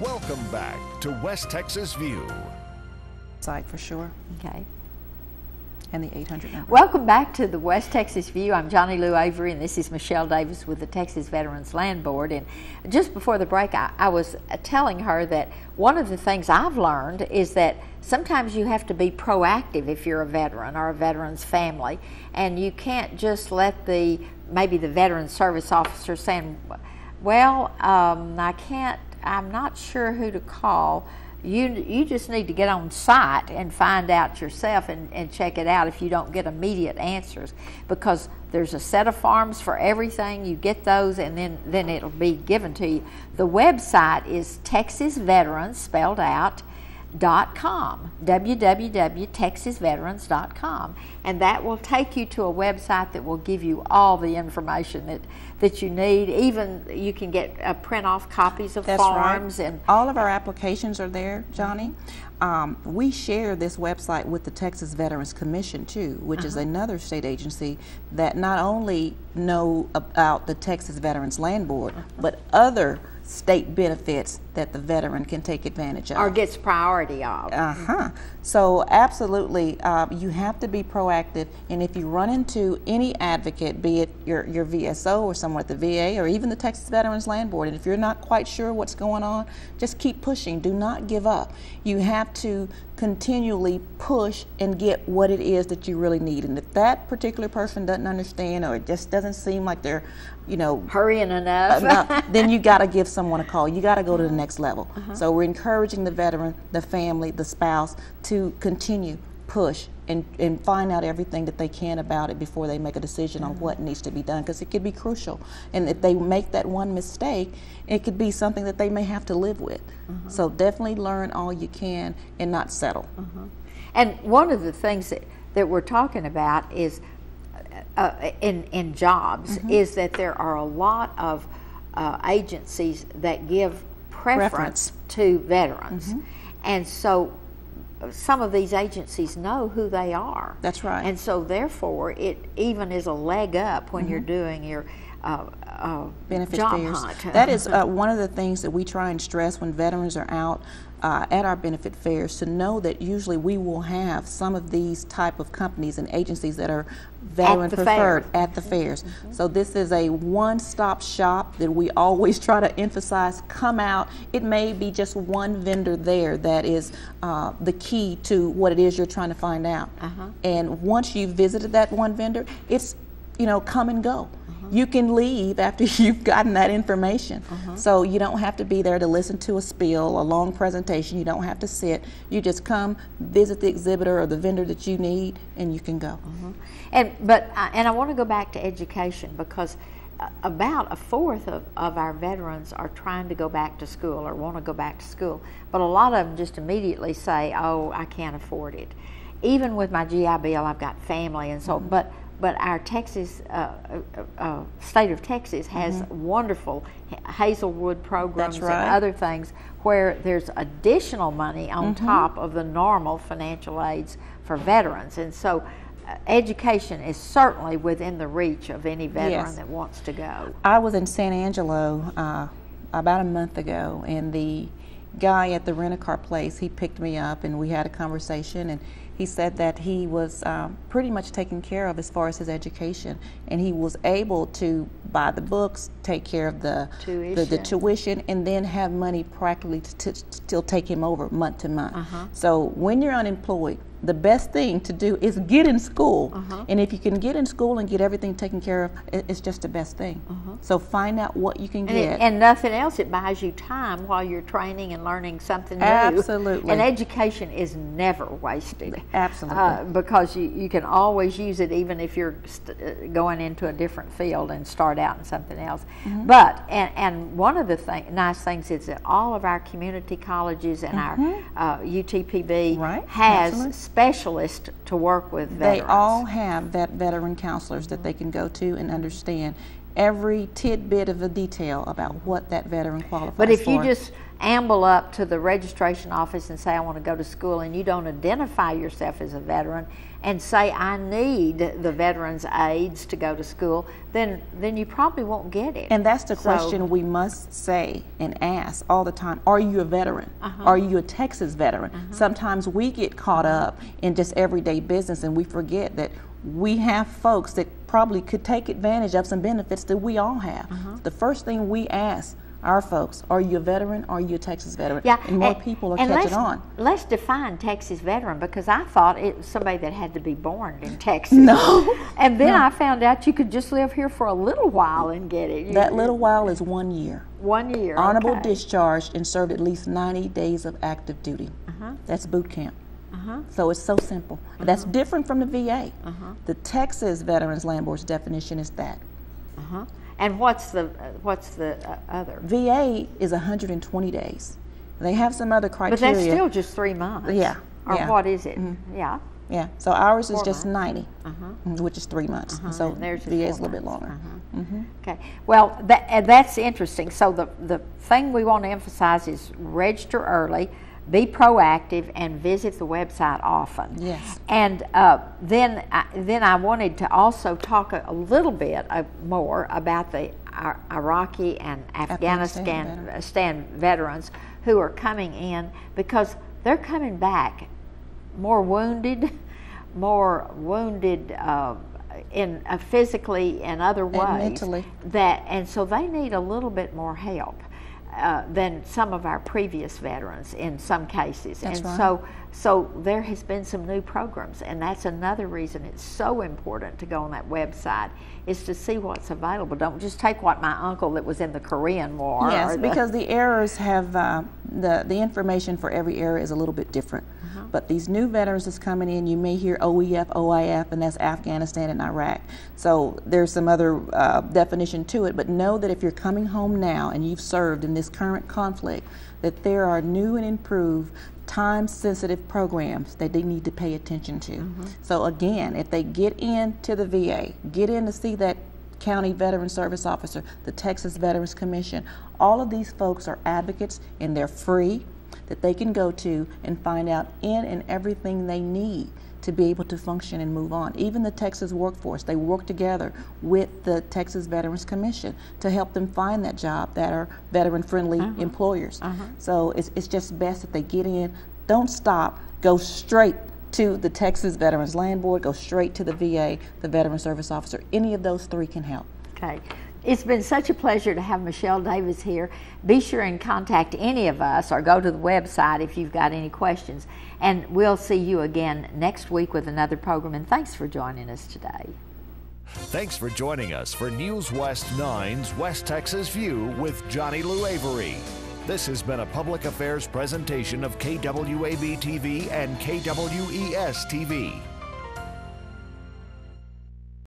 Welcome back to West Texas View. Site for sure. Okay. And the 800 number. Welcome back to the West Texas View. I'm Johnny Lou Avery, and this is Michelle Davis with the Texas Veterans Land Board. And just before the break, I was telling her that one of the things I've learned is that sometimes you have to be proactive if you're a veteran or a veteran's family, and you can't just let maybe the veteran service officer saying, well, I'm not sure who to call. You just need to get on site and find out yourself and check it out if you don't get immediate answers, because there's a set of forms for everything. You get those and then it'll be given to you. The website is TexasVeterans, spelled out, .com, www.texasveterans.com, and that will take you to a website that will give you all the information that you need. Even you can get print off copies of forms. Right. And all of our applications are there, Johnny. We share this website with the Texas Veterans Commission too, which is another state agency that not only know about the Texas Veterans Land Board, but other state benefits that the veteran can take advantage of. Or gets priority of. So absolutely, you have to be proactive, and if you run into any advocate, be it your VSO or someone at the VA or even the Texas Veterans Land Board, and if you're not quite sure what's going on, just keep pushing. Do not give up. You have to continually push and get what it is that you really need. And if that particular person doesn't understand, or it just doesn't seem like they're, hurrying enough, then you got to give someone a call. You got to go to the next level. So we're encouraging the veteran, the family, the spouse to continue, push, and find out everything that they can about it before they make a decision on what needs to be done, because it could be crucial. And if they make that one mistake, it could be something that they may have to live with. So definitely learn all you can and not settle. And one of the things that we're talking about is in jobs is that there are a lot of agencies that give preference to veterans. And so some of these agencies know who they are. That's right. And so therefore it even is a leg up when you're doing your benefit job fairs. hunt. That is one of the things that we try and stress when veterans are out at our benefit fairs, to know that usually we will have some of these type of companies and agencies that are veteran preferred at the fairs. So this is a one-stop shop that we always try to emphasize. Come out. It may be just one vendor there that is the key to what it is you're trying to find out. And once you've visited that one vendor, it's come and go. You can leave after you've gotten that information. So you don't have to be there to listen to a spiel, a long presentation. You don't have to sit. You just come, visit the exhibitor or the vendor that you need, and you can go. And I want to go back to education, because about a fourth of our veterans are trying to go back to school or want to go back to school, but a lot of them just immediately say, oh, I can't afford it. Even with my GI Bill, I've got family and so, but our Texas, state of Texas has wonderful Hazelwood programs and other things where there's additional money on top of the normal financial aids for veterans. And so education is certainly within the reach of any veteran that wants to go. I was in San Angelo about a month ago, and the guy at the rent-a-car place, he picked me up and we had a conversation, and he said that he was pretty much taken care of as far as his education, and he was able to buy the books, take care of the tuition, and then have money practically to still take him over month to month. So when you're unemployed, the best thing to do is get in school. And if you can get in school and get everything taken care of, it's just the best thing. So find out what you can get. And nothing else, it buys you time while you're training and learning something new. Absolutely. And education is never wasted. Absolutely. Because you can always use it, even if you're going into a different field and start out in something else. But, and one of the nice things is that all of our community colleges and our UTPB has specialists to work with veterans. They all have veteran counselors that they can go to and understand every tidbit of the detail about what that veteran qualifies for. But if you just amble up to the registration office and say, I want to go to school, and you don't identify yourself as a veteran and say, I need the veterans' aids to go to school, then you probably won't get it. And that's the question we must say and ask all the time. Are you a veteran? Are you a Texas veteran? Sometimes we get caught up in just everyday business and we forget that we have folks that probably could take advantage of some benefits that we all have. The first thing we ask our folks, are you a veteran? Are you a Texas veteran? Yeah, and more people are catching on. Let's define Texas veteran, because I thought it was somebody that had to be born in Texas. No. And then I found out you could just live here for a little while and get it. That little while is 1 year. 1 year. Honorable discharged and served at least 90 days of active duty. That's boot camp. So it's so simple. That's different from the VA. The Texas Veterans Land Board's definition is that. And what's the other? VA is 120 days. They have some other criteria. But that's still just 3 months. Yeah. Or what is it? Yeah. Yeah. So ours is just 90, which is 3 months. So VA is a little bit longer. Okay. Well, that's interesting. So the thing we want to emphasize is register early, be proactive, and visit the website often. Yes. And then I wanted to also talk a little bit more about the Iraqi and Afghanistan veterans who are coming in, because they're coming back more wounded in physically and other ways, and mentally. And so they need a little bit more help than some of our previous veterans in some cases. That's and right. so there has been some new programs, and that's another reason it's so important to go on that website, is to see what's available. Don't just take what my uncle that was in the Korean War. Yes, because the eras have, the information for every era is a little bit different. But these new veterans that's coming in, you may hear OEF, OIF, and that's Afghanistan and Iraq. So there's some other definition to it, but know that if you're coming home now and you've served in this current conflict, that there are new and improved time-sensitive programs that they need to pay attention to. So again, if they get into the VA, get in to see that county veteran service officer, the Texas Veterans Commission, all of these folks are advocates, and they're free, that they can go to and find out and everything they need to be able to function and move on. Even the Texas workforce, they work together with the Texas Veterans Commission to help them find that job that are veteran-friendly employers. So it's just best that they get in, don't stop, go straight to the Texas Veterans Land Board, go straight to the VA, the Veteran Service Officer. Any of those three can help. Okay. It's been such a pleasure to have Michelle Davis here. Be sure and contact any of us or go to the website if you've got any questions. And we'll see you again next week with another program. And thanks for joining us today. Thanks for joining us for News West 9's West Texas View with Johnny Lou Avery. This has been a public affairs presentation of KWAB TV and KWES TV.